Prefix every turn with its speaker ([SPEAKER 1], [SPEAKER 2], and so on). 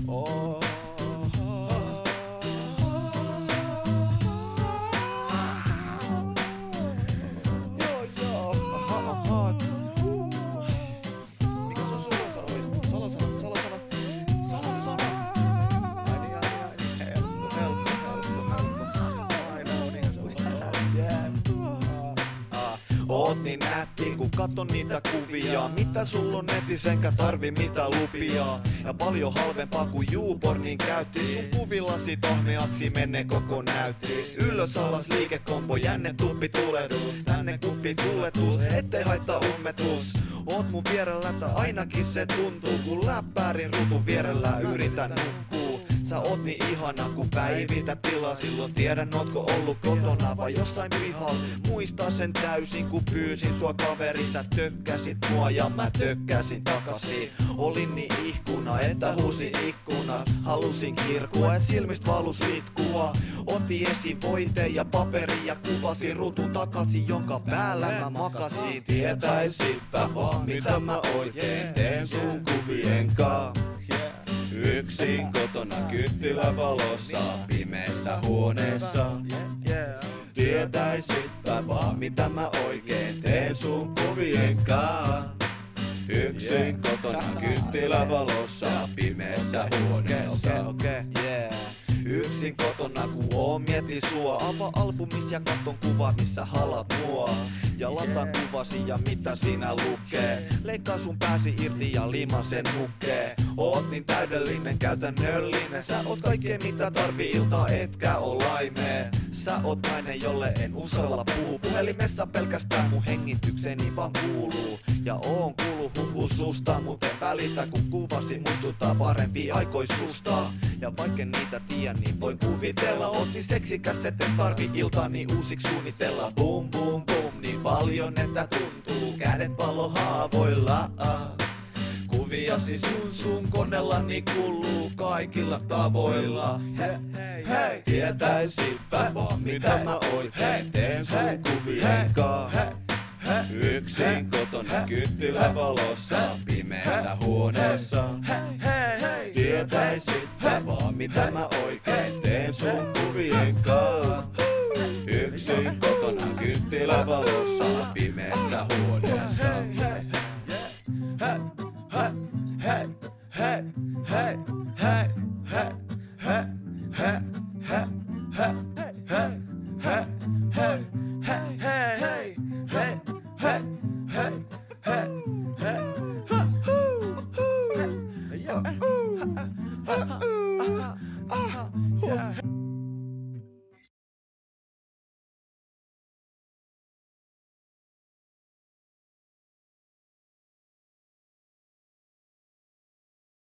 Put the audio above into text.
[SPEAKER 1] Oh. Mikä se on salasana? Salasana. Helppo. Aina on niin se on. Oot niin nätti, kun katon niitä kuvia. Mitä sulla on netissä, enkä tarvi mitään lupia. Ja paljon halvempaa kuin YouPornin käytti. Sun kuvillasi tohmeaksi menee koko näyttis. Ylös alas liikekombo, jänne tuppi tulehdus. Tänne kuppi tuletus, ettei haittaa ummetus. Oot mun vierellä, että ainakin se tuntuu. Kun läppäärin rutun vierellä yritän nukkuu. Sä oot niin ihana, kun päivität tilaa. Silloin tiedän, ootko ollut kotona vai jossain pihalla. Muista sen täysin, kun pyysin sua kaveri. Sä tökkäsit mua ja mä tökkäsin takaisin. Olin niin ihkuna, että huusin ikkunasta. Halusin kirkua, et silmistä valus litkua. Otin esiin voite ja paperi ja kuvasin rutun takaisin, jonka päällä mä makasin. Tietäisitpä vaan, mitä mä oikein teen sun kuvien kaa. Yksin kotona kynttilävalossa, pimeässä huoneessa. Tietäisitpä vaan, mitä mä oikein teen sun kuvien kaa. Yksin kotona kynttilävalossa, pimeässä huoneessa. Yksin kotona, kun oon mietin sua. Avaa albumis ja katon kuva, missä halat mua. Ja lataan kuvasi ja mitä siinä lukee. Leikkaa sun pääsi irti ja liiman sen nukkee. Oot niin täydellinen, käytännöllinen. Sä oot kaikkea mitä tarvii iltaa, etkä oo laimee. Sä oot nainen, jolle en uskalla puhua. Puhelimessa pelkästään mun hengitykseni vaan kuuluu. Ja oon kuullut huhu susta, mut en välitä kun kuvasi muistuttaa parempi aikois susta. Ja vaikka niitä tiedä, niin voi kuvitella. Oot niin seksikäs, et en tarvi iltaani uusiksi suunnitella. Bum bum bum, niin paljon että tuntuu. Kädet palohaavoilla. Kuviasi sun koneellani kuuluu kaikilla tavoilla. Hei, tietäisipä vaan mitä mä oikein teen sun kuvien kaa. Yksin kotona kynttilävalossa, pimeässä huoneessa. Tietäisipä vaan mitä mä oikein teen sun kuvien kaa. Yksin kotona kynttilävalossa, pimeässä huoneessa. Hey.